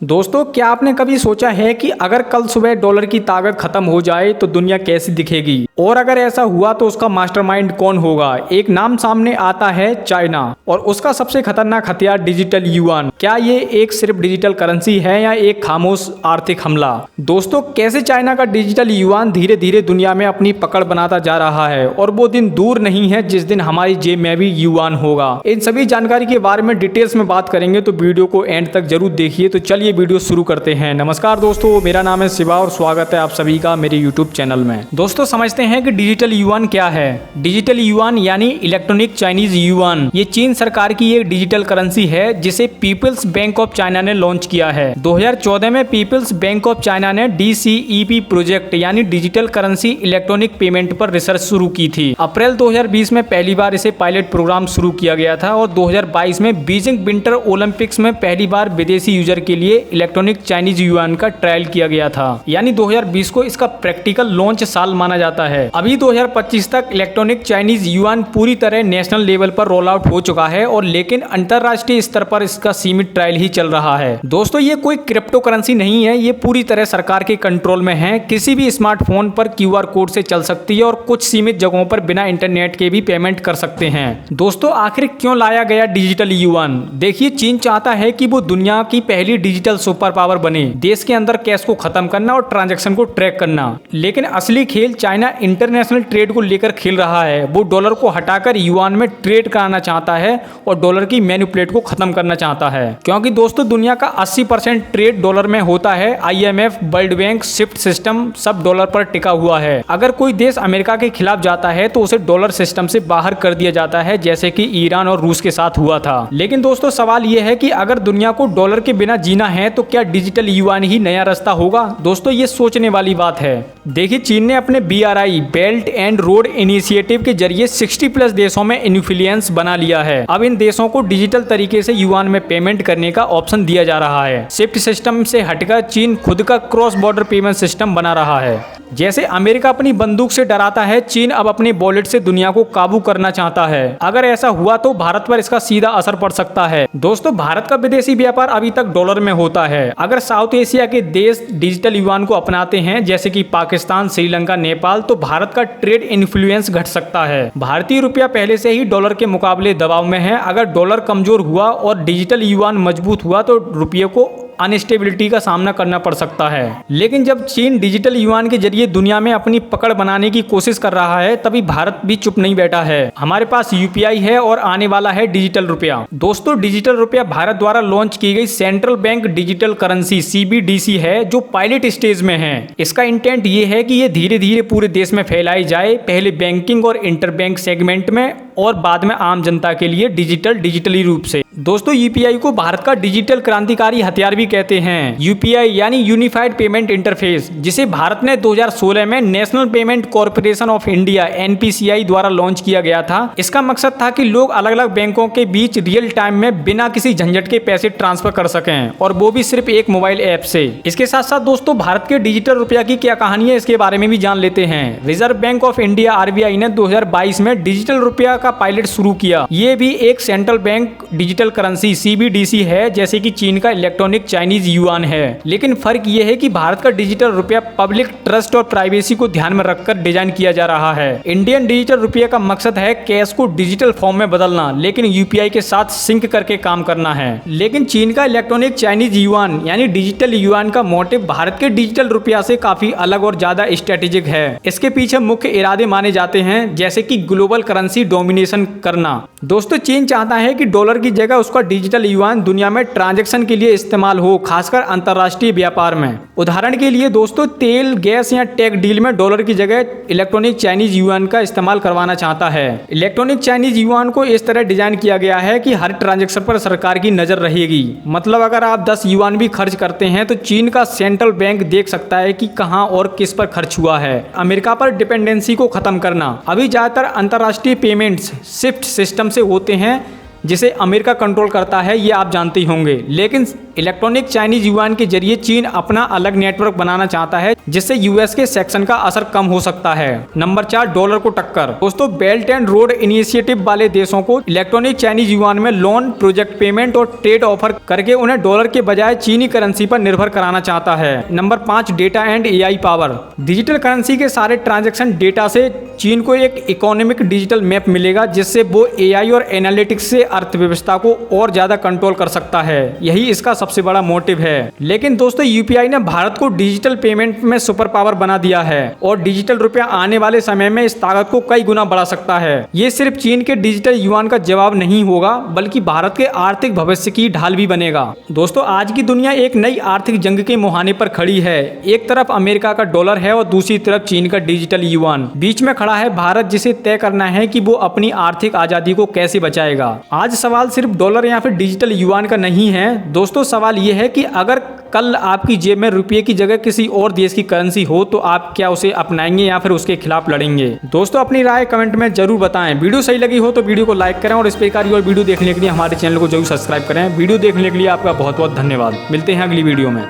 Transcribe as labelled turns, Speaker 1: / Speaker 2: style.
Speaker 1: दोस्तों, क्या आपने कभी सोचा है कि अगर कल सुबह डॉलर की ताकत खत्म हो जाए तो दुनिया कैसी दिखेगी? और अगर ऐसा हुआ तो उसका मास्टरमाइंड कौन होगा? एक नाम सामने आता है, चाइना, और उसका सबसे खतरनाक हथियार डिजिटल युआन। क्या ये एक सिर्फ डिजिटल करेंसी है या एक खामोश आर्थिक हमला? दोस्तों, कैसे चाइना का डिजिटल युआन धीरे धीरे दुनिया में अपनी पकड़ बनाता जा रहा है और वो दिन दूर नहीं है जिस दिन हमारी जेब में भी युआन होगा। इन सभी जानकारी के बारे में डिटेल्स में बात करेंगे, तो वीडियो को एंड तक जरूर देखिए। तो चलिए वीडियो शुरू करते हैं। नमस्कार दोस्तों, मेरा नाम है शिवा और स्वागत है आप सभी का मेरे यूट्यूब चैनल में। दोस्तों, समझते हैं कि डिजिटल युआन क्या है। डिजिटल युआन यानी इलेक्ट्रॉनिक चाइनीज युआन, ये चीन सरकार की एक डिजिटल करेंसी है जिसे पीपल्स बैंक ऑफ चाइना ने लॉन्च किया है। 2014 में पीपल्स बैंक ऑफ चाइना ने DCEP प्रोजेक्ट यानी डिजिटल करेंसी इलेक्ट्रॉनिक पेमेंट पर रिसर्च शुरू की थी। अप्रैल 2020 में पहली बार इसे पायलट प्रोग्राम शुरू किया गया था और 2022 में बीजिंग विंटर ओलंपिक्स में पहली बार विदेशी यूजर के लिए इलेक्ट्रॉनिक चाइनीज युआन का ट्रायल किया गया था। यानी 2020 को इसका प्रैक्टिकल लॉन्च साल माना जाता है। अभी 2025 तक इलेक्ट्रॉनिक चाइनीज युआन पूरी तरह नेशनल लेवल पर रोल आउट हो चुका है, और लेकिन अंतरराष्ट्रीय स्तर पर इसका सीमित ट्रायल ही चल रहा है। दोस्तों, ये कोई क्रिप्टो करेंसी नहीं है, ये पूरी तरह सरकार के कंट्रोल में है। किसी भी स्मार्टफोन पर QR कोड से चल सकती है और कुछ सीमित जगहों पर बिना इंटरनेट के भी पेमेंट कर सकते हैं। दोस्तों, आखिर क्यों लाया गया डिजिटल युआन? देखिए, चीन चाहता है कि वो दुनिया की पहली डिजिटल सुपर पावर बने, देश के अंदर कैश को खत्म करना और ट्रांजैक्शन को ट्रैक करना। लेकिन असली खेल चाइना इंटरनेशनल ट्रेड को लेकर खेल रहा है। वो डॉलर को हटाकर युआन में ट्रेड कराना चाहता है और डॉलर की मैनिपुलेट को खत्म करना चाहता है। क्योंकि दोस्तों, दुनिया का 80% ट्रेड डॉलर में होता है। IMF, world bank, Swift system सब डॉलर पर टिका हुआ है। अगर कोई देश अमेरिका के खिलाफ जाता है तो उसे डॉलर सिस्टम से बाहर कर दिया जाता है, जैसे कि ईरान और रूस के साथ हुआ था। लेकिन दोस्तों, सवाल यह है कि अगर दुनिया को डॉलर के बिना जीना है तो क्या डिजिटल युआन ही नया रास्ता होगा? दोस्तों, ये सोचने वाली बात है। देखिए, चीन ने अपने BRI belt and road initiative के जरिए 60+ देशों में इन्फ्लुएंस बना लिया है। अब इन देशों को डिजिटल तरीके से युआन में पेमेंट करने का ऑप्शन दिया जा रहा है। स्विफ्ट सिस्टम से हटकर चीन खुद का क्रॉस बॉर्डर पेमेंट सिस्टम बना रहा है। जैसे अमेरिका अपनी बंदूक से डराता है, चीन अब अपने वॉलेट से दुनिया को काबू करना चाहता है। अगर ऐसा हुआ तो भारत पर इसका सीधा असर पड़ सकता है। दोस्तों, भारत का विदेशी व्यापार अभी तक डॉलर में होता है। अगर साउथ एशिया के देश डिजिटल युआन को अपनाते हैं, जैसे कि पाकिस्तान, श्रीलंका, नेपाल, तो भारत का ट्रेड इन्फ्लुएंस घट सकता है। भारतीय रुपया पहले से ही डॉलर के मुकाबले दबाव में है। अगर डॉलर कमजोर हुआ और डिजिटल युआन मजबूत हुआ तो रुपये को अनस्टेबिलिटी का सामना करना पड़ सकता है। लेकिन जब चीन डिजिटल युआन के जरिए दुनिया में अपनी पकड़ बनाने की कोशिश कर रहा है, तभी भारत भी चुप नहीं बैठा है। हमारे पास UPI है और आने वाला है डिजिटल रुपया। दोस्तों, डिजिटल रुपया भारत द्वारा लॉन्च की गई central bank digital currency CBDC है, जो पायलट स्टेज में है। इसका इंटेंट ये है कि ये धीरे धीरे पूरे देश में फैलाई जाए, पहले बैंकिंग और इंटरबैंक सेगमेंट में और बाद में आम जनता के लिए डिजिटली रूप से। दोस्तों, UPI को भारत का डिजिटल क्रांतिकारी हथियार भी कहते हैं। UPI यानी यूनिफाइड पेमेंट इंटरफेस, जिसे भारत ने 2016 में national payment corporation of India NPCI द्वारा लॉन्च किया गया था। इसका मकसद था कि लोग अलग अलग बैंकों के बीच रियल टाइम में बिना किसी झंझट के पैसे ट्रांसफर कर सकें, और वो भी सिर्फ एक मोबाइल ऐप से। इसके साथ साथ दोस्तों, भारत के डिजिटल रुपया की क्या कहानी है, इसके बारे में भी जान लेते हैं। Reserve bank of India RBI ने 2022 में डिजिटल रुपया का पायलट शुरू किया। ये भी एक central bank digital currency CBDC है, जैसे कि चीन का इलेक्ट्रॉनिक चाइनीज युआन है। लेकिन फर्क यह है कि भारत का डिजिटल रुपया पब्लिक ट्रस्ट और प्राइवेसी को ध्यान में रखकर डिजाइन किया जा रहा है। इंडियन डिजिटल रुपये का मकसद है कैश को डिजिटल फॉर्म में बदलना, लेकिन UPI के साथ सिंक करके काम करना है। लेकिन चीन का इलेक्ट्रॉनिक चाइनीज युआन यानी डिजिटल युआन का मोटिव भारत के डिजिटल रुपया से काफी अलग और ज्यादा स्ट्रेटेजिक है। इसके पीछे मुख्य इरादे माने जाते हैं, जैसे कि ग्लोबल करेंसी डोमिनेशन करना। दोस्तों, चीन चाहता है कि डॉलर की जगह उसका डिजिटल युआन दुनिया में ट्रांजैक्शन के लिए इस्तेमाल हो, खासकर अंतरराष्ट्रीय व्यापार में। उदाहरण के लिए दोस्तों, तेल, गैस या टेक डील में डॉलर की जगह इलेक्ट्रॉनिक चाइनीज युआन का इस्तेमाल करवाना चाहता है। इलेक्ट्रॉनिक चाइनीज युआन को इस तरह डिजाइन किया गया है कि हर ट्रांजैक्शन पर सरकार की नजर रहेगी। मतलब अगर आप 10 युआन भी खर्च करते हैं तो चीन का सेंट्रल बैंक देख सकता है कि कहां और किस पर खर्च हुआ है। अमेरिका पर डिपेंडेंसी को खत्म करना। अभी ज्यादातर अंतरराष्ट्रीय पेमेंट्स स्विफ्ट सिस्टम से होते हैं, जिसे अमेरिका कंट्रोल करता है, ये आप जानते ही होंगे। लेकिन इलेक्ट्रॉनिक चाइनीज युआन के जरिए चीन अपना अलग नेटवर्क बनाना चाहता है, जिससे यूएस के सेक्शन का असर कम हो सकता है। नंबर 4, डॉलर को टक्कर। दोस्तों, बेल्ट एंड रोड इनिशिएटिव वाले देशों को इलेक्ट्रॉनिक चाइनीज युआन में लोन, प्रोजेक्ट पेमेंट और ट्रेड ऑफर करके उन्हें डॉलर के बजाय चीनी करेंसी पर निर्भर कराना चाहता है। Number 5, data and AI power. Digital currency के सारे ट्रांजैक्शन डेटा से चीन को एक इकोनॉमिक डिजिटल मैप मिलेगा, जिससे वो एआई और एनालिटिक्स से अर्थव्यवस्था को और ज्यादा कंट्रोल कर सकता है। यही इसका सबसे बड़ा मोटिव है। लेकिन दोस्तों, यूपीआई ने भारत को डिजिटल पेमेंट में सुपर पावर बना दिया है और डिजिटल रुपया आने वाले समय में इस ताकत को कई गुना बढ़ा सकता है। ये सिर्फ चीन के डिजिटल युआन का जवाब नहीं होगा, बल्कि भारत के आर्थिक भविष्य की ढाल भी बनेगा। दोस्तों, आज की दुनिया एक नई आर्थिक जंग के मुहाने पर खड़ी है। एक तरफ अमेरिका का डॉलर है और दूसरी तरफ चीन का डिजिटल युआन। बीच में खड़ा है भारत, जिसे तय करना है कि वो अपनी आर्थिक आजादी को कैसे बचाएगा। आज सवाल सिर्फ डॉलर या फिर डिजिटल युआन का नहीं है दोस्तों, सवाल ये है कि अगर कल आपकी जेब में रुपये की जगह किसी और देश की करेंसी हो तो आप क्या उसे अपनाएंगे या फिर उसके खिलाफ लड़ेंगे। दोस्तों, अपनी राय कमेंट में जरूर बताएं। वीडियो सही लगी हो तो वीडियो को लाइक करें और इस प्रकार की और वीडियो देखने के लिए हमारे चैनल को जरूर सब्सक्राइब करें। वीडियो देखने के लिए आपका बहुत बहुत धन्यवाद। मिलते हैं अगली वीडियो में।